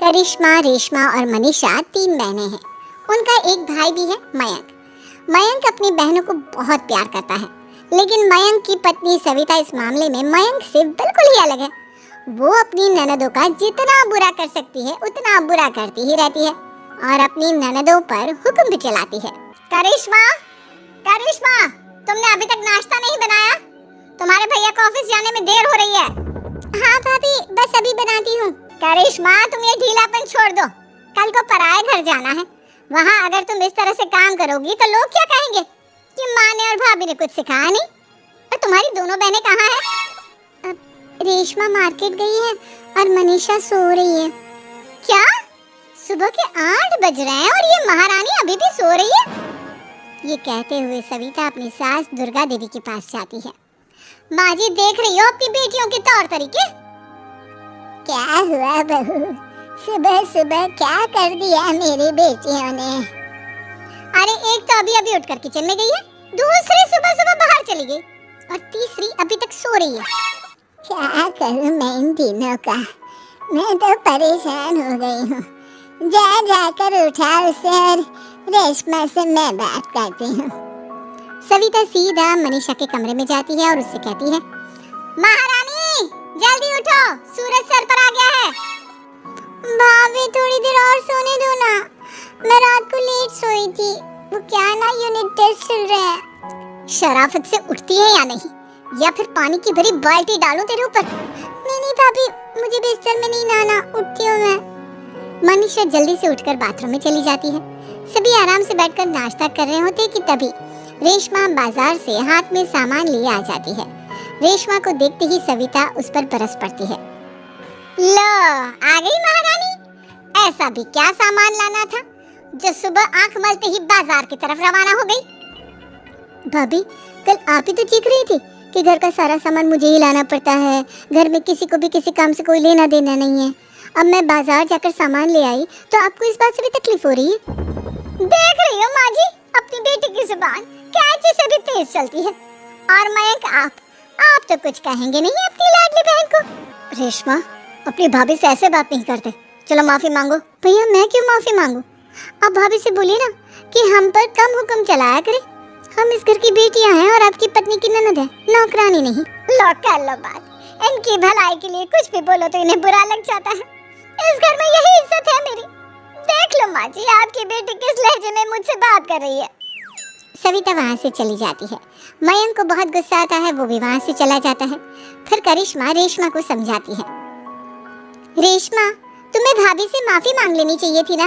करिश्मा, रेशमा और मनीषा 3 बहनें हैं। उनका एक भाई भी है, मयंक। मयंक अपनी बहनों को बहुत प्यार करता है, लेकिन मयंक की पत्नी सविता इस मामले में मयंक से बिल्कुल ही अलग है। वो अपनी ननदों का जितना बुरा कर सकती है उतना बुरा करती ही रहती है और अपनी ननदों पर हुक्म भी चलाती है। करिश्मा, करिश्मा, तुमने अभी तक नाश्ता नहीं बनाया? तुम्हारे भैया को ऑफिस जाने में देर हो रही है। हाँ भाभी, बस अभी बनाती हूँ। करिश्मा, तुम ये ढीलापन छोड़ दो। कल को पराए घर जाना है। वहाँ अगर तुम इस तरह से काम करोगी तो लोग क्या कहेंगे कि माँ ने और भाभी ने कुछ सिखाया नहीं। और तुम्हारी दोनों बहनें कहाँ हैं? रेशमा मार्केट गई है और मनीषा सो रही है। क्या? सुबह के 8 बज रहे हैं और ये महारानी अभी भी सो रही है? ये कहते हुए सविता अपनी सास दुर्गा देवी के पास जाती है। माँ जी, देख रही हो अपनी बेटियों के तौर तरीके? क्या हुआ बहू, सुबह सुबह क्या कर दिया मेरी बेटियों ने? अरे एक तो अभी अभी उठकर किचन में गई है, दूसरी सुबह सुबह बाहर चली गई और तीसरी अभी तक सो रही है। क्या करूं मैं इन तीनों का, मैं तो परेशान हो गई हूँ। जा जाकर उठा उसे और रेशमा से मैं बात करती हूँ। सविता सीधा मनीषा के कमरे में जाती है और उससे कहती है, महारानी जल्दी उठो, सूरज सर पर आ गया है। भाभी थोड़ी देर और सोने दो ना, मैं रात को लेट सोई थी। वो क्या ना यूनिट टेस्ट चल रहे हैं। शराफत से उठती है या नहीं, या फिर पानी की भरी बाल्टी डालूं तेरे ऊपर? नहीं भाभी, मुझे बिस्तर में नहीं नहाना, उठती हूँ मैं। मनीषा जल्दी से उठकर बाथरूम में चली जाती है। सभी आराम से बैठकर नाश्ता कर रहे होते कि तभी रेशमा बाजार से हाथ में सामान लिए आ जाती है। रेशमा को देखते ही सविता उस पर बरस पड़ती है। लो, आ गई महारानी। ऐसा भी क्या सामान लाना था जो सुबह आंख मलते ही बाजार की तरफ रवाना हो गई? भाभी, कल आप ही तो चीख रही थी कि घर का सारा सामान मुझे ही लाना पड़ता है, घर में किसी को भी किसी काम से कोई लेना देना नहीं है। अब मैं बाजार जाकर सामान ले आई तो आपको इस बात से भी तकलीफ हो रही है? देख रही हो माँ जी, अपनी बेटी की जुबान कैंची से भी तेज चलती है। और मयंक, आप तो कुछ कहेंगे नहीं अपनी लाडली बहन को? रेशमा, अपनी भाभी से ऐसे बात नहीं करते। चलो माफी मांगो। भैया, मैं क्यों माफी मांगू? आप भाभी से बोलिए ना कि हम पर कम हुक्म चलाया करें। हम इस घर की बेटियां हैं और आपकी पत्नी की ननद है, नौकरानी नहीं। लो कर लो बात। इनकी भलाई के लिए कुछ भी बोलो तो इन्हें बुरा लग जाता है। इस घर में यही इज्जत है मेरी। देख लो माँ जी, आपकी बेटी किस लहजे में मुझसे बात कर रही है। सविता वहाँ से चली जाती है। मयंक को बहुत गुस्सा आता है, वो भी वहाँ से चला जाता है। फिर करिश्मा रेशमा को समझाती है, रेशमा, तुम्हें भाभी से माफी मांग लेनी चाहिए थी ना।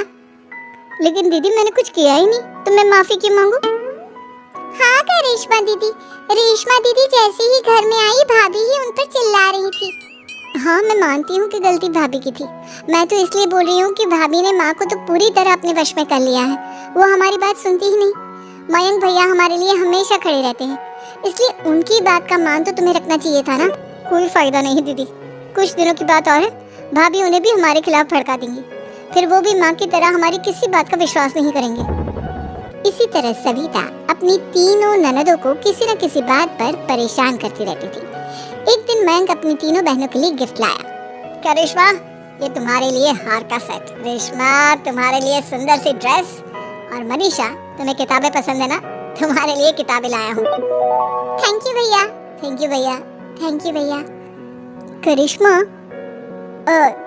लेकिन दीदी, मैंने कुछ किया ही नहीं, तो मैं माफी क्यों मांगू? हाँ करिश्मा दीदी, रेशमा दीदी जैसे ही घर में आई भाभी ही उन पर चिल्ला रही थी। हाँ, मैं मानती हूँ कि गलती भाभी की थी। मैं तो इसलिए बोल रही हूँ कि भाभी ने माँ को तो पूरी तरह अपने वश में कर लिया है। वो हमारी बात सुनती ही नहीं। मयंक भैया हमारे लिए हमेशा खड़े रहते हैं, इसलिए उनकी बात का मान तो तुम्हें रखना चाहिए था ना। कोई फायदा नहीं दीदी, कुछ दिनों की बात और है, भाभी उन्हें भी हमारे खिलाफ भड़का देंगी। फिर वो भी माँ की तरह हमारी किसी बात का विश्वास नहीं करेंगे। इसी तरह सविता अपनी तीनों ननदों को किसी न किसी बात पर परेशान करती रहती थी। एक दिन मयंक अपनी तीनों बहनों के लिए गिफ्ट लाया। करिश्मा, ये तुम्हारे लिए हार का सेट। रेशमा, तुम्हारे लिए सुंदर सी ड्रेस। और मनीषा, तुम्हें किताबें पसंद है ना, तुम्हारे लिए किताबें लाया हूँ। थैंक यू भैया, थैंक यू भैया, थैंक यू भैया। करिश्मा,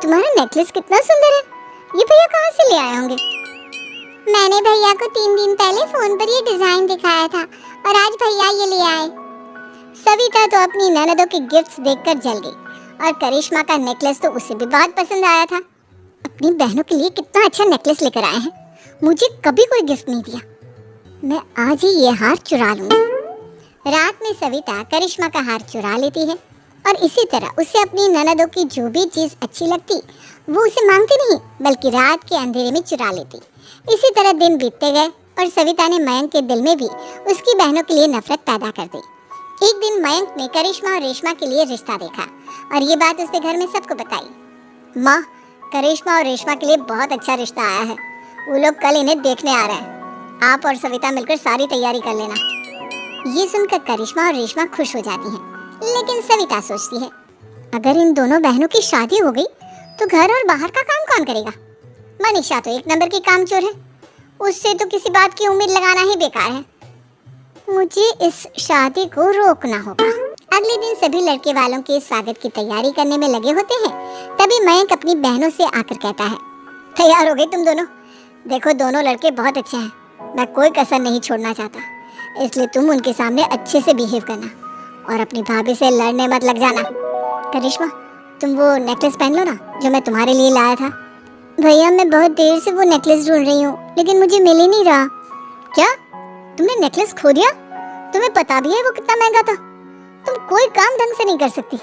तुम्हारा नेकलेस कितना सुंदर है, ये भैया कहाँ से ले आए होंगे? मैंने भैया को 3 दिन पहले फोन पर ये डिजाइन दिखाया था और आज भैया ये ले आए। सविता तो अपनी ननदों के गिफ्ट्स देखकर जल गई और करिश्मा का नेकलेस तो उसे भी बहुत पसंद आया था। अपनी बहनों के लिए कितना अच्छा नेकलेस लेकर आए हैं, मुझे कभी कोई गिफ्ट नहीं दिया। मैं आज ही ये हार चुरा लूंगी। रात में सविता करिश्मा का हार चुरा लेती है और इसी तरह उसे अपनी ननदों की जो भी चीज़ अच्छी लगती वो उसे मांगती नहीं, बल्कि रात के अंधेरे में चुरा लेती। इसी तरह दिन बीतते गए और सविता ने मयंक के दिल में भी उसकी बहनों के लिए नफरत पैदा कर दी। एक दिन मयंक ने करिश्मा और रेशमा के लिए रिश्ता देखा और ये बात उसने घर में सबको बताई। माँ, करिश्मा और रेशमा के लिए बहुत अच्छा रिश्ता आया है, वो लोग कल इन्हें देखने आ रहे हैं। आप और सविता मिलकर सारी तैयारी कर लेना। ये सुनकर करिश्मा और रेशमा खुश हो जाती हैं, लेकिन सविता सोचती है, अगर इन दोनों बहनों की शादी हो गई तो घर और बाहर का काम कौन करेगा? मनीषा तो एक नंबर की कामचोर है, उससे तो किसी बात की उम्मीद लगाना ही बेकार है। मुझे इस शादी को रोकना होगा। अगले दिन सभी लड़के वालों के स्वागत की तैयारी करने में लगे होते हैं। तभी मयंक अपनी बहनों से आकर कहता है, तैयार हो गए तुम दोनों? देखो दोनों लड़के बहुत अच्छे हैं, मैं कोई कसर नहीं छोड़ना चाहता, इसलिए तुम उनके सामने अच्छे से बिहेव करना और अपनी भाभी से लड़ने मत लग जाना। करिश्मा, तुम वो नेकलेस पहन लो ना जो मैं तुम्हारे लिए लाया था। भैया मैं बहुत देर से वो नेकलेस ढूंढ रही हूँ, लेकिन मुझे मिल ही नहीं रहा। क्या तुमने नेकलेस खो दिया? तुम्हें पता भी है वो कितना महंगा था? तुम कोई काम ढंग से नहीं कर सकती।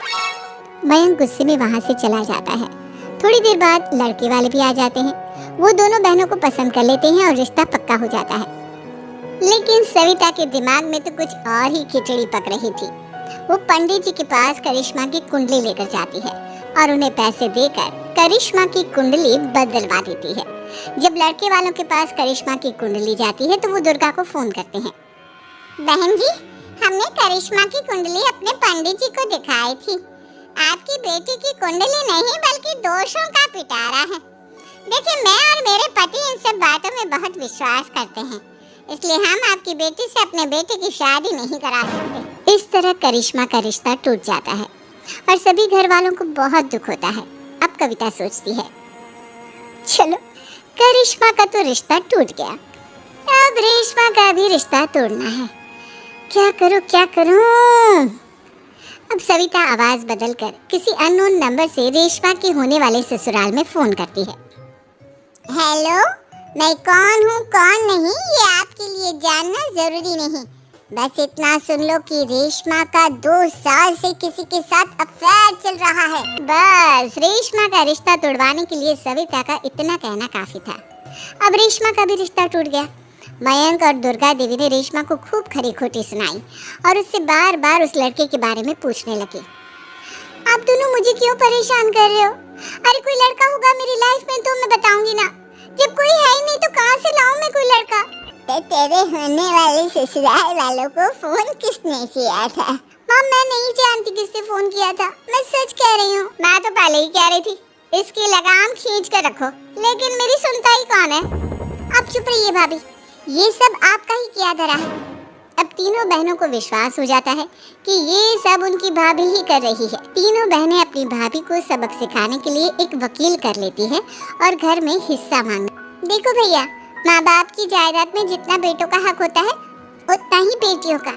मयंक गुस्से में वहाँ से चला जाता है। थोड़ी देर बाद लड़के वाले भी आ जाते हैं। वो दोनों बहनों को पसंद कर लेते हैं और रिश्ता पक्का हो जाता है। लेकिन सविता के दिमाग में तो कुछ और ही खिचड़ी पक रही थी। वो पंडित जी के पास करिश्मा की कुंडली लेकर जाती है और उन्हें पैसे देकर करिश्मा की कुंडली बदलवा देती है। जब लड़के वालों के पास करिश्मा की कुंडली जाती है तो वो दुर्गा को फोन करते हैं। बहन जी, हमने करिश्मा की कुंडली अपने पंडित जी को दिखाई थी। आपकी बेटी की कुंडली नहीं बल्कि दोषों का पिटारा है। देखिए, मैं और मेरे पति इन सब बातों में बहुत विश्वास करते हैं, इसलिए हम आपकी बेटी से अपने बेटे की शादी नहीं करा सकते। इस तरह करिश्मा का रिश्ता टूट जाता है और सभी घर वालों को बहुत दुख होता है। अब कविता सोचती है, चलो करिश्मा का तो रिश्ता टूट गया, अब रेशमा का भी रिश्ता तोड़ना है। क्या करूं? अब सविता आवाज बदलकर किसी अननोन नंबर से रेशमा के होने वाले ससुराल में फोन करती है। हेलो, मैं कौन हूँ कौन नहीं ये आपके लिए जानना जरूरी नहीं, बस इतना सुन लो कि रेशमा का 2 साल से किसी के साथ अफेयर चल रहा है। बस रेशमा का रिश्ता तोड़वाने के लिए सविता का इतना कहना काफी था। अब रेशमा का भी रिश्ता टूट गया। मयंक और दुर्गा देवी ने रेशमा को खूब खरी खोटी सुनाई और उससे बार बार उस लड़के के बारे में पूछने लगे। आप दोनों मुझे क्यों परेशान कर रहे हो? अरे कोई लड़का होगा मेरी लाइफ में तो मैं बताऊंगी ना, जब कोई है ही नहीं तो कहाँ से लाऊं मैं कोई लड़का? तो तेरे होने वाले ससुराल वालों को फोन किसने किया था? माँ मैं नहीं जानती किसने फोन किया था, मैं सच कह रही हूँ। मैं तो पहले ही कह रही थी इसकी लगाम खींच कर रखो, लेकिन मेरी सुनता ही कौन है? आप चुप रहिए भाभी, ये सब आपका ही किया धरा है। अब तीनों बहनों को विश्वास हो जाता है कि ये सब उनकी भाभी ही कर रही है। तीनों बहनें अपनी भाभी को सबक सिखाने के लिए एक वकील कर लेती है और घर में हिस्सा मांग। देखो भैया, माँ बाप की जायदाद में जितना बेटों का हक होता है उतना ही बेटियों का,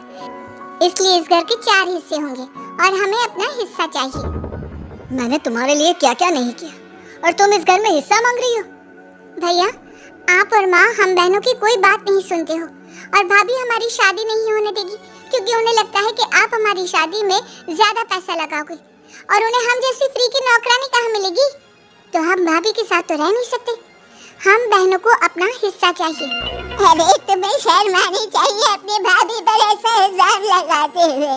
इसलिए इस घर के 4 हिस्से होंगे और हमें अपना हिस्सा चाहिए। मैंने तुम्हारे लिए क्या क्या नहीं किया और तुम इस घर में हिस्सा मांग रही हो? भैया, आप और माँ हम बहनों की कोई बात नहीं सुनते हो और भाभी हमारी शादी नहीं होने देगी क्योंकि उन्हें लगता है कि आप हमारी शादी में ज्यादा पैसा लगाओगे और उन्हें हम जैसी फ्री की नौकरानी कहाँ मिलेगी। तो हम भाभी के साथ तो रह नहीं सकते, हम बहनों को अपना हिस्सा चाहिए। अरे तुम्हें शर्म आनी चाहिए अपनी भाभी पर ऐसा इल्जाम लगाते हुए,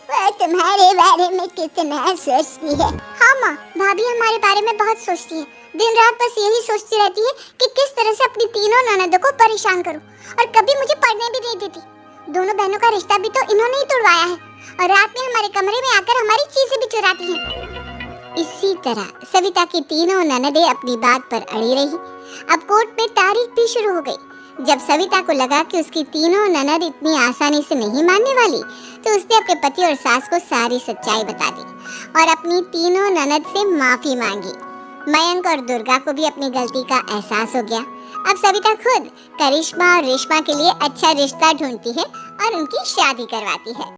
वो तुम्हारे बारे में कितना सोचती है। हाँ माँ, भाभी हमारे बारे में बहुत सोचती है, दिन रात बस यही सोचती रहती है कि किस तरह से अपनी तीनों ननदों को परेशान करूं और कभी मुझे पढ़ने भी नहीं देती। दोनों बहनों का रिश्ता भी तो इन्होंने ही तोड़वाया है और रात में हमारे कमरे में आकर हमारी चीजें भी चुराती हैं। इसी तरह सविता की तीनों ननदें अपनी बात पर अड़ी रही। अब कोर्ट में तारीख भी शुरू हो गई। जब सविता को लगा कि उसकी तीनों ननद इतनी आसानी से नहीं मानने वाली, तो उसने अपने पति और सास को सारी सच्चाई बता दी और अपनी तीनों ननद से माफी मांगी। मयंक और दुर्गा को भी अपनी गलती का एहसास हो गया। अब सविता खुद करिश्मा और रेशमा के लिए अच्छा रिश्ता ढूंढती है और उनकी शादी करवाती है।